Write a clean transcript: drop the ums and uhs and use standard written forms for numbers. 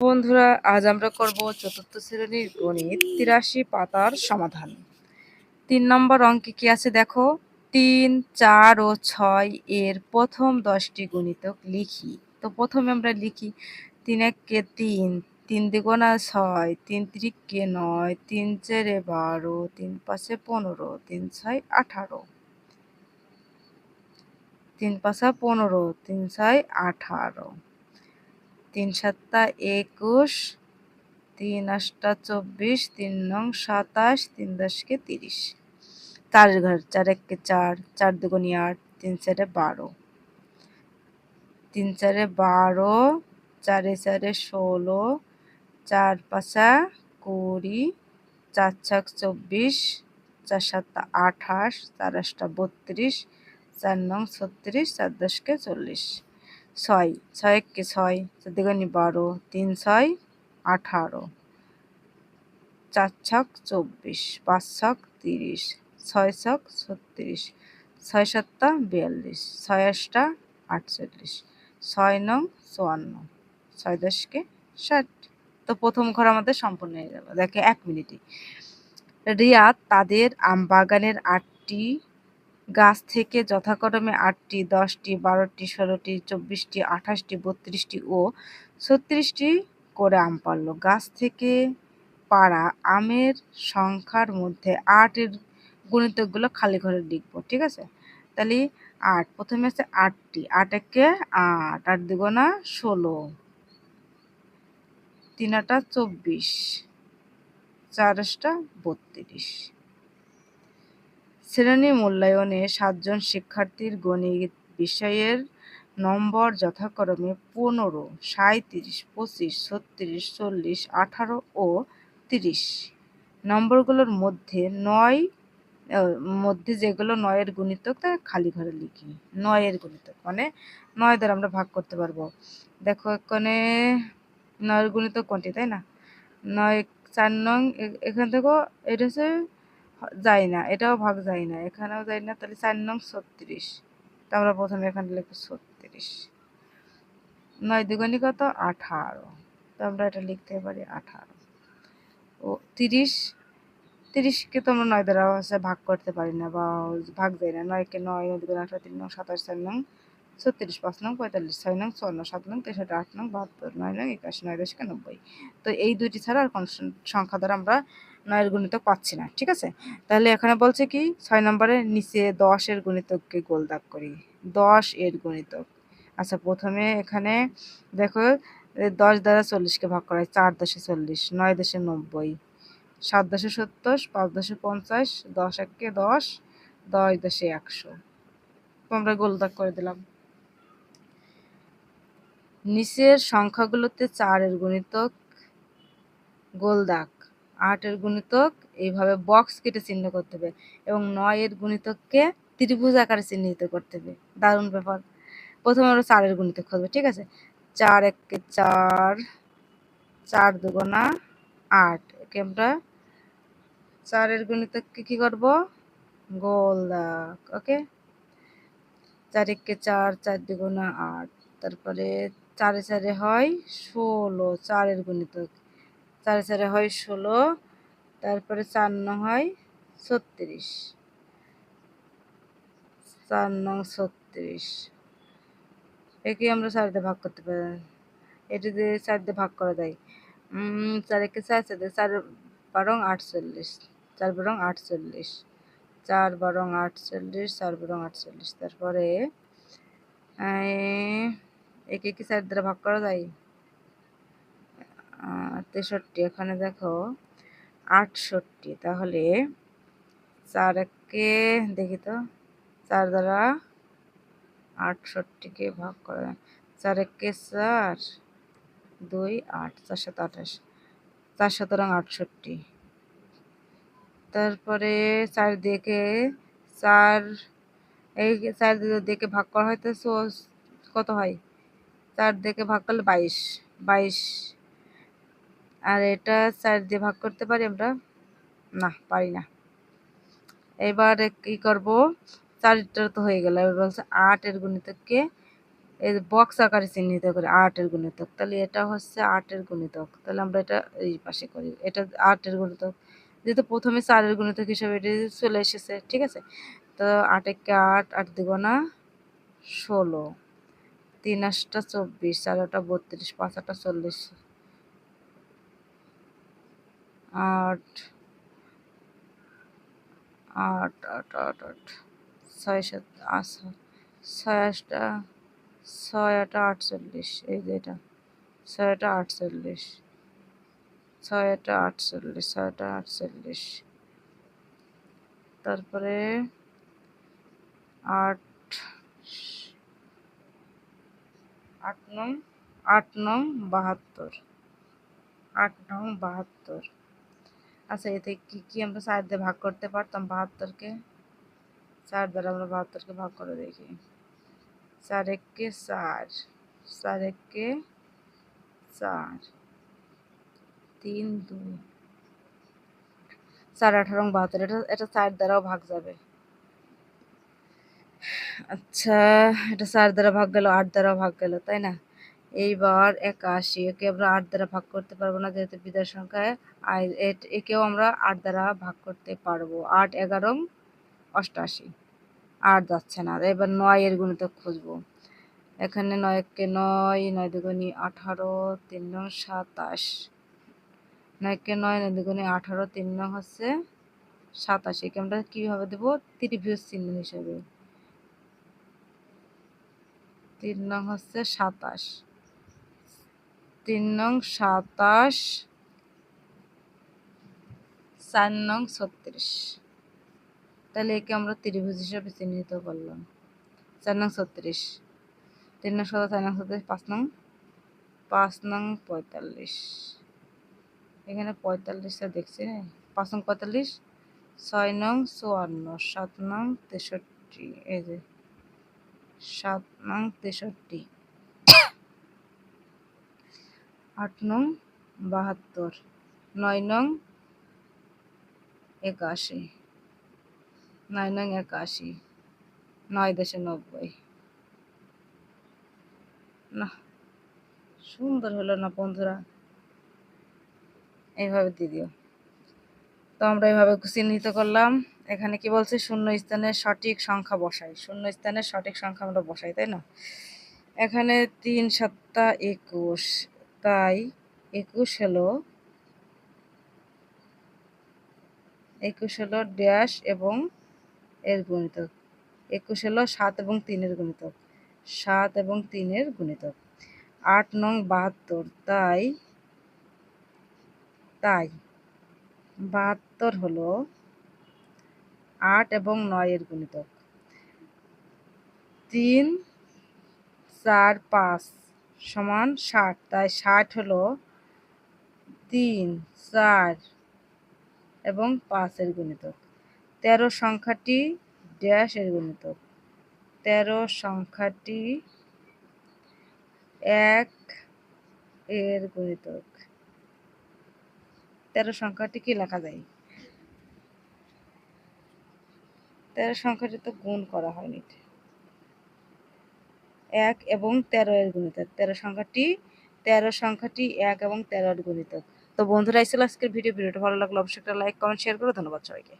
বন্ধুরা, আজ আমরা করব চতুর্থ শ্রেণীর গণিত ৮৩ পাতার সমাধান। ৩ নম্বর অঙ্কে কি আছে দেখো, ৩, ৪ ও ৬ এর প্রথম ১০টি গুণিতক লিখি। তো প্রথমে আমরা লিখি ৩ একে ৩, ৩ দুগুণা ৬, ৩ তিরিকে ৯, ৩ চারে ১২, ৩ পাঁচে ১৫, ৩ ছয় ১৮, ৩ পাঁচা ১৫, ৩ ছয় ১৮, ৩ সাতা ২১, ৩ আষ্টা ২৪, ৩ নং ২৭, ৩ দশকে ৩০। ৪ ঘর ৪ একে ৪, ৪ দুগুণে ৮, ৩ চারে ১২, ৩ চারে ১২, ৪ চারে ১৬, ৪ পাঁচা ২০, ৪ ছক ২৪, ৪ সাতা ২৮, ৪ আষ্টা ৩২, ৪ নং ৩৬, ৪ দশকে ৪০। ৬ ৬ একে ৬, ৪ দুগুণে ১২, ৩ ছয় ১৮, ৪ ছক ২৪, ৫ ছক ৩০, ৬ ছক ৩৬, ৬ সাতা ৪২, ৬ আষ্টা ৪৮, ৬ নং ৫৪, ৬ দশকে ৬০। তো প্রথম ঘর আমাদের সম্পূর্ণ হয়ে গেল। দেখে ১ মিনিটে রিয়া তাদের আমবাগানের ৮টি গাছ থেকে যথাক্রমে ৮টি, ১০টি, ১২টি, ১৬টি, ২৪টি, ২৮টি, ৩২টি ও ৩৬টি করে আম পাড়ল। গাছ থেকে পাড়া আমের সংখ্যার মধ্যে ৮ এর গুণিতকগুলো খালি ঘরে লিখব। ঠিক আছে, তাহলে ৮ প্রথমে আছে ৮টি, ৮ একে ৮, ৮ দুগুণা ১৬, ৩ আটা ২৪, ৪ আষ্টা ৩২। শ্রেণী মূল্যায়নে ৭ জন শিক্ষার্থীর গণিত বিষয়ের নম্বর যথাক্রমে ১৫, ৩৭, ২৫, ৩৬, ৪০, ১৮ ও ৩০। নম্বরগুলোর মধ্যে যেগুলো ৯ এর গুণিতক তা খালি ঘরে লিখি। ৯ এর গুণিতক মানে ৯ দ্বারা আমরা ভাগ করতে পারবো। দেখো এখানে ৯ এর গুণিতক কোনটি, তাই না? ৯ ৪ নং এখান থেকেও এটা হচ্ছে যায় না, এটাও ভাগ যায় না, এখানেও যায় না, তাহলে ৪ নং ৩৬। তো আমরা প্রথমে এখানে লিখবো ৩৬। ৯ দুগুণে কত? ১৮। তো আমরা এটা লিখতে পারি ১৮ ও ৩০। ৩০কে তো আমরা ৯ দ্বারা ভাগ করতে পারি না বা ভাগ যায় না। ৯ কে ৯, ৯ দুগুণে ১৮, ৩ নং ২৭, ৪ নং ৩৬, ৫ নং ৪৫, ৬ নং ৫৪, ৭ নং ৬৩, ৮ নং ৭২, ৯ নং ৮১, ৯ দশকে ৯০। তো এই দুইটি ছাড়া আর কোন সংখ্যা দ্বারা আমরা ৯ এর গুণিতক পাচ্ছি না। ঠিক আছে, তাহলে এখানে বলছে কি ৬ নম্বরের নিচে ১০ এর গুণিতককে গোল দাগ করি। ১০ এর গুণিতক, আচ্ছা প্রথমে এখানে দেখো ১০ দ্বারা ৪০কে ভাগ করা হয়, ৪ দশে ৪০, ৯ দশে ৯০, ৭ দশে ৭০, ৫ দশে ৫০, ১০ একে ১০, ১০ দশে ১০০। তো আমরা গোল দাগ করে দিলাম। নিচের সংখ্যাগুলোতে ৪ এর গুণিতক গোল দাগ, ৮ এর গুণিতক এইভাবে বক্স কেটে চিহ্ন করতে হবে এবং ৯ এর গুণিতককে ত্রিভুজ আকারে চিহ্নিত করতে হবে। দারুণ ব্যাপার। প্রথমে আমরা ৪ এর গুণিতক খুঁজবো। ঠিক আছে, ৪ একে ৪, ৪ দুগুণা ৮, একে আমরা ৪ এর গুণিতককে কি করব? গোল দাগ। ওকে, ৪ একে ৪, ৪ দুগুণা ৮, তারপরে ৪ এ ৪ হয় ১৬, ৪ এর গুণিতক ৪ এ ৪ হয় ১৬, তারপরে ৪ নং হয় ৩৬, ৪ নং ৩৬, একে আমরা ৪ দিয়ে ভাগ করতে পারি, এটি দিয়ে ৪ দিয়ে ভাগ করা যায়। ৪ একে ৪, ৪ দিয়ে ৪ বারং ৪৮, ৪ বারং ৪৮, ৪ বারং ৪৮, ৪ বারং ৪৮, তারপরে একে কি ৪ দ্বারা ভাগ করা যায়? ৬৩। এখানে দেখো ৬৮, তাহলে ৪ একে দেখি তো ৪ দ্বারা ৬৮কে ভাগ করা যায়। ৪ একে ৪, ২ ৮, ৪ ৭ ২৮, ৪ ৭ ৬৮, তারপরে ৪ দিকে ৪, এই ৪ দিকে ভাগ করা হয় তো কত হয়? ৪ দিকে ভাগ করলে ২২, ২২। আর এটা ৪ দিয়ে ভাগ করতে পারি আমরা? না, পারি না। এবার কি করব? ৪টা তো হয়ে গেল, এবার বলছে ৮ এর গুণিতককে এই বক্স আকারে চিহ্নিত করি 8 এর গুণিতক, তাহলে এটা হচ্ছে 8 এর গুণিতক। তাহলে আমরা এটা এই পাশে করি, এটা 8 এর গুণিতক, যেহেতু প্রথমে 4 এর গুণিতক হিসেবে এটা চলে এসেছে, ঠিক আছে। তো 8 একে 8, 8 দুগুণা 16, 3 8টা 24, 4 8টা 32, 5 8টা 40, 8 8 8 8 8, 6 7 8, 6 8টা 6 8 48, এই যে এটা 6 8 48, 6 8 48, 6 8 48, তারপরে 8 8 নং 8 নং 72, 8 নং 72। আচ্ছা, এতে কি কি আমরা 4 দিয়ে ভাগ করতে পারতাম? 72কে 4 দ্বারা আমরা 72কে ভাগ করে দেখি। 4 একে 4, 4 একে 4, 3 2, 4 18 এবং 72, এটা 4 দ্বারাও ভাগ যাবে। আচ্ছা, এটা 4 দ্বারা ভাগ গেল, 8 দ্বারা ভাগ গেল, তাই না? এইবার 81, একে আমরা 8 দ্বারা ভাগ করতে পারবো না, যেহেতু বিজোড় সংখ্যায়। আর একেও আমরা 8 দ্বারা ভাগ করতে পারবো। 8 11 88, 8 যাচ্ছে না। এবার 9 এর গুণিতক খুঁজবো। এখানে 9 একে 9, 9 দুগুণে 18, 3 নং 27, 9 একে 9, 9 দুগুণে 18, 3 নং হচ্ছে 27। একে আমরা কিভাবে দেবো? ত্রিভুজ চিহ্ন হিসেবে। 3 নং হচ্ছে 27, 3 নং 27, 4 নং 36। তাহলে একে আমরা ত্রিভুজ হিসেবে চিহ্নিত করলাম। 4 নং 36, 3 নং 27, 4 নং 37, 5 নং 45। এখানে 45টা দেখছি না, 5 নং 45, 6 নং 54, 7 নং 63, এই যে 7 নং 63, 8 নং 72, 9 নং 81, 9 নং 81, 9 10 90। না, সুন্দর হলো না বন্ধুরা, এইভাবে দিয়ে দিও। তো আমরা এইভাবে চিহ্নিত করলাম। এখানে কি বলছে? শূন্য স্থানের সঠিক সংখ্যা বসাই। শূন্য স্থানের সঠিক সংখ্যা আমরা বসাই, তাই না? এখানে 3 7 21, তাই 21 হলো ড্যাশ এবং এর গুণিতক। 21 হলো 7 এবং 3 এর গুণিতক, 7 এবং 3 এর গুণিতক। 8 নং 72, তাই 72 হলো 8 এবং 9 এর গুণিতক। 3 4 5 সমান 60, তাই 60 হলো 3 4 এবং 5 এর গুণিতক। 13 সংখ্যাটি ড্যাশ এর গুণিতক। 13 সংখ্যাটি 1 এর গুণিতক। 13 সংখ্যাটি কি লেখা যায়? 13 সংখ্যাটি তো গুণ করা হয়নি। 1 এবং 13 এর গুণিতক। 13 সংখ্যাটি 1 এবং 13 এর গুণিতক। তো বন্ধুরা, এই ছিল আজকের ভিডিওটা ভালো লাগলে অবশ্যই একটা লাইক কমেন্ট শেয়ার করো। ধন্যবাদ সবাইকে।